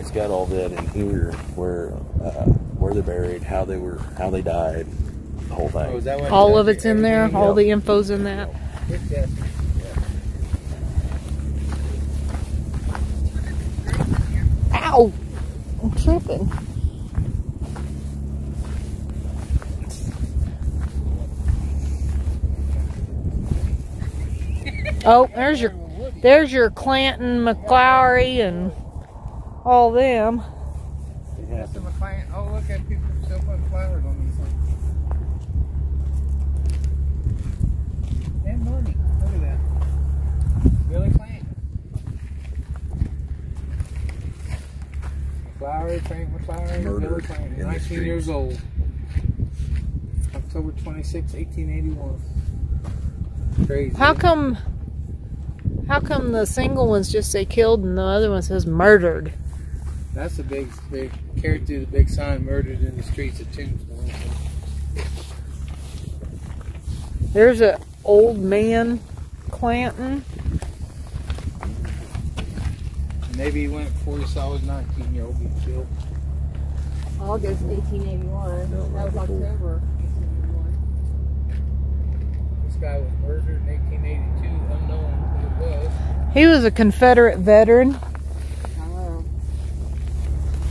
It's got all that in here, where they're buried, how they died, the whole thing. Oh, is that what All of it's in there. Yep. All the info's in that. Yep. Ow! I'm tripping. Oh, there's your Clanton, McLaury, and all them. Yeah. Oh, look at people still putting flowers on these things. And money. Look at that. Billy Clanton. McLaury, Frank McLaury, Billy Clanton, 19 years old. October 26, 1881. Crazy. How come the single ones just say killed and the other one says murdered? That's the big carried through the big sign, murdered in the streets of Tombstone. There's an old man Clanton. Maybe he went before he saw his 19-year-old get killed. August 1881. That was October 1881. This guy was murdered in 1882, unknown who it was. He was a Confederate veteran. Oh.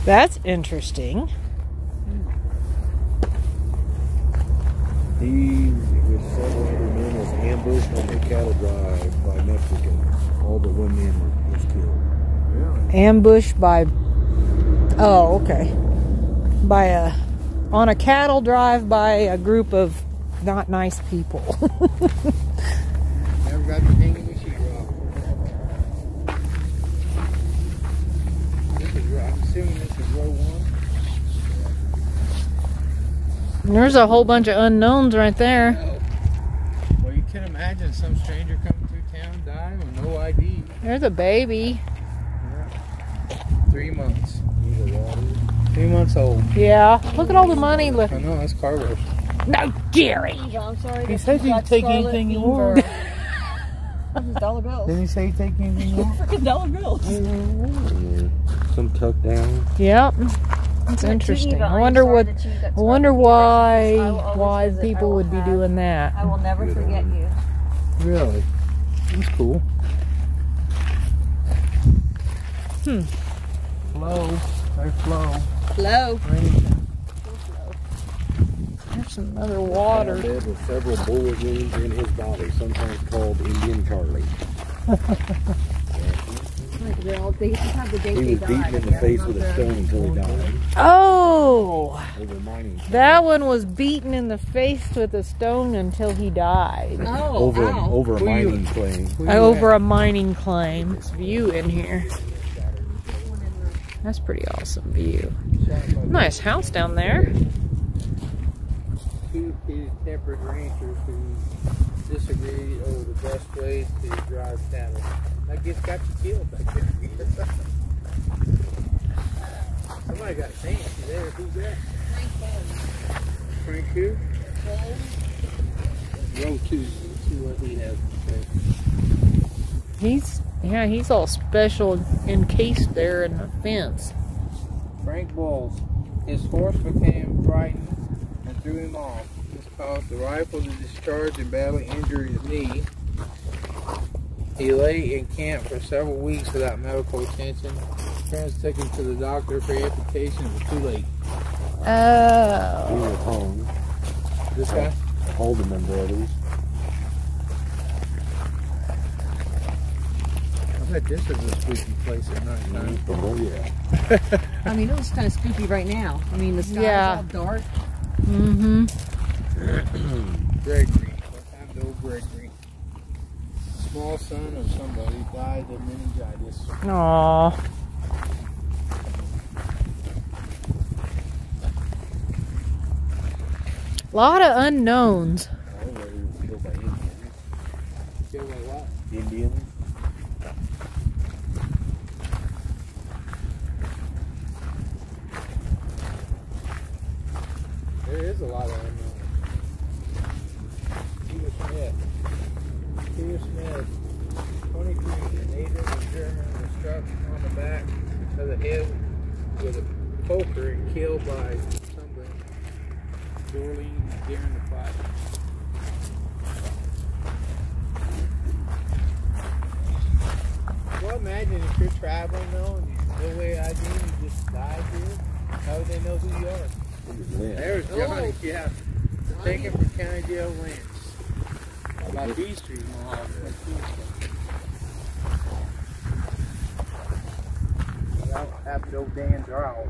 That's interesting. He, with several other men, was ambushed on the cattle drive by Mexicans. All but one man was killed. Really? Ambushed by, oh, okay. On a cattle drive by a group of not nice people. Never got to hanging the sheetrock. I'm assuming this is row 1. There's a whole bunch of unknowns right there. Oh. Well, you can imagine some stranger coming through town dying with no ID. There's a baby. Yeah. 3 months. 3 months old. Yeah. Look at all the money left. I know, that's car wash. No, Gary. I'm sorry. He said you could take anything you want. This is dollar bills. Didn't he say he'd take anything you want? Freaking dollar bills. Some tucked down. Yep. That's interesting. I wonder why people would be doing that. I will never forget you. Really? That's cool. Flow. There's flow. Hello. There's some other water. Dead with several bullet wounds in his body, sometimes called Indian Charlie. They have the date He was beaten in the face with a stone until he died. Oh! Over mining. That one was beaten in the face with a stone until he died. Oh, Over a Who you- mining claim. Over a mining claim. This view in here. That's pretty awesome view. Nice house down there. Two temperate ranchers who disagreed over the best way to drive cattle. That gets got you killed. Somebody got fancy there. Who's that? Frank who? Row 2. Let's see what he has to say. He's all special encased there in the fence. Frank Bowles. His horse became frightened and threw him off. This caused the rifle to discharge and badly injure his knee. He lay in camp for several weeks without medical attention. Parents took him to the doctor for amputation. It was too late. He Oh. was home. This guy? Haldeman brothers. I bet this is a spooky place at night time. Oh yeah. I mean, it was kind of spooky right now. I mean, the sky Yeah. is all dark. Mm-hmm. Gregory. What happened to old Gregory? Small son of somebody died of meningitis. Aww. A lot of unknowns. I don't know if he was killed by Indians. Killed by what? Indians. There is a lot of unknowns. Peter Smith. Peter Smith, 23, a native of German, was struck on the back of the head with a poker and killed by something. Doreen during the fight. Well, imagine if you're traveling though and you no way ID and you just die here. How would they know who you are? There's Johnny, yeah. Taken from county jail Lance. By B Street, Mohawk. That happened to old Dan Drow.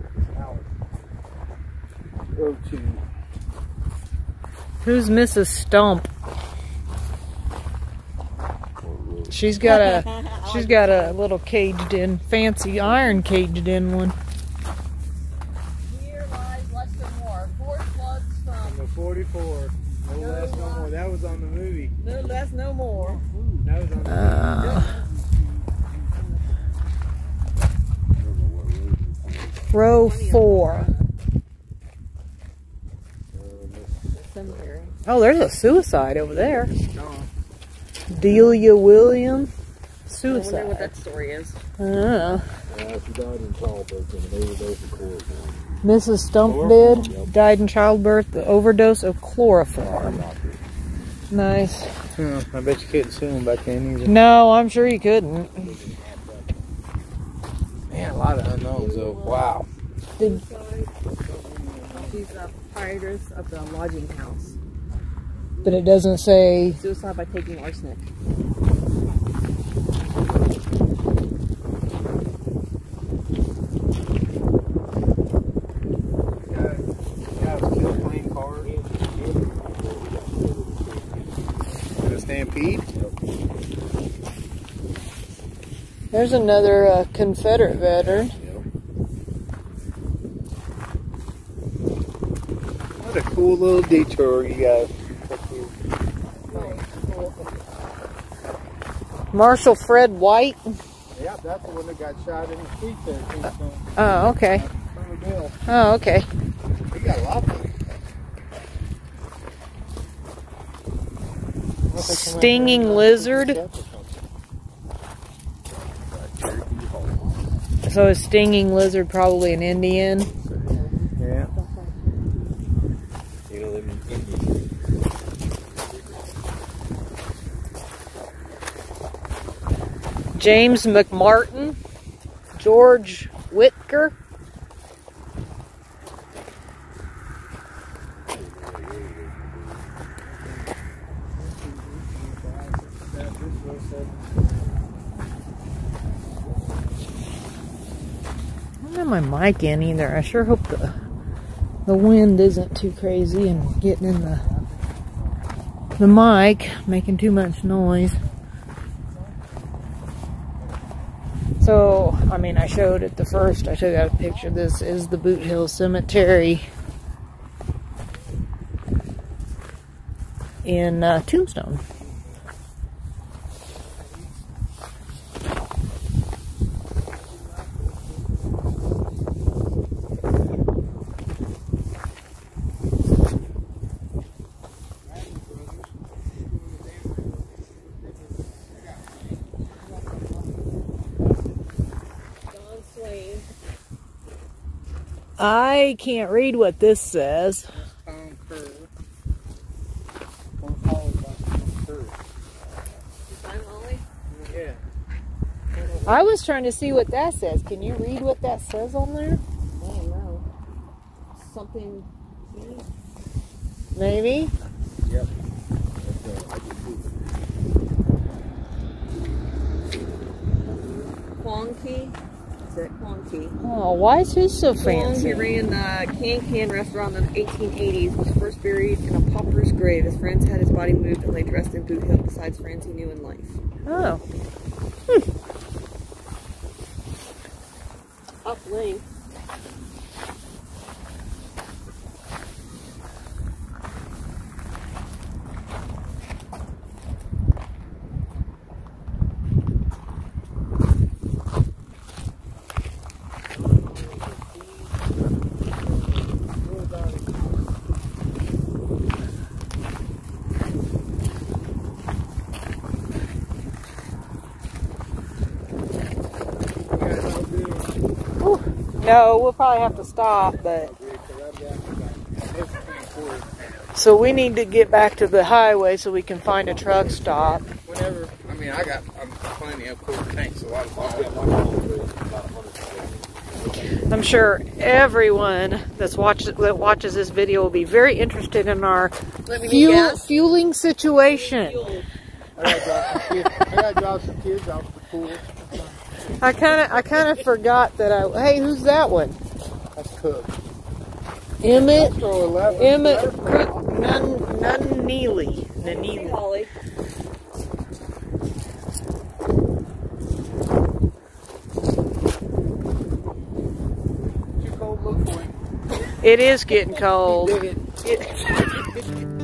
Go to. Who's Mrs. Stump? She's got a little caged in, fancy iron caged in one. Here lies less than more. 4 slugs from Number 44. No less, no more. That was on the movie. no less, no more. That was on the movie. Row 4. Cemetery. Oh, there's a suicide over there. No. Delia William. I wonder what Suicide. that story is. She died in childbirth and an overdose of chloroform. Mrs. Stump Chloroform? did. Yep. Died in childbirth, the overdose of chloroform. Nice. I bet you couldn't sue him back then either. No, I'm sure you couldn't. Man, a lot of unknowns though. Wow. Did, She's a proprietress of the lodging house. but it doesn't say. Suicide by taking arsenic. Yeah, was killed playing cards. In a stampede? There's another Confederate veteran. What a cool little detour you got. Marshal Fred White. Yeah, that's the one that got shot in the street there. Tombstone. Oh, okay. Bill. Oh, okay. We got a lot of them. Stinging lizard. So is stinging lizard probably an Indian? Yeah. You know, them Indians. James McMartin. George Whitker. I don't have my mic in either. I sure hope the wind isn't too crazy and getting in the mic, making too much noise. So, I mean, I showed it the first. I took out a picture. This is the Boothill Cemetery in Tombstone. I can't read what this says. Tom Kerr. One followed by Tom Kerr. Yeah. I was trying to see what that says. Can you read what that says on there? I don't know. Something. Maybe? Yep. Quonky. Is it Quonky? Oh, why is his so He fancy? ran the Can restaurant in the 1880s, was first buried in a pauper's grave. His friends had his body moved and lay dressed in Boothill besides friends he knew in life. Oh. Uplink. No, we'll probably have to stop, but... So we need to get back to the highway so we can find a truck stop. Whenever, I mean, I'm plenty of quarter tanks, a lot of I'm sure everyone that watches this video will be very interested in our fueling situation. I gotta drop some kids off the pool. I kind of forgot that hey, who's that one? That's Cook. Emmett Holly. It is getting cold. You dig it?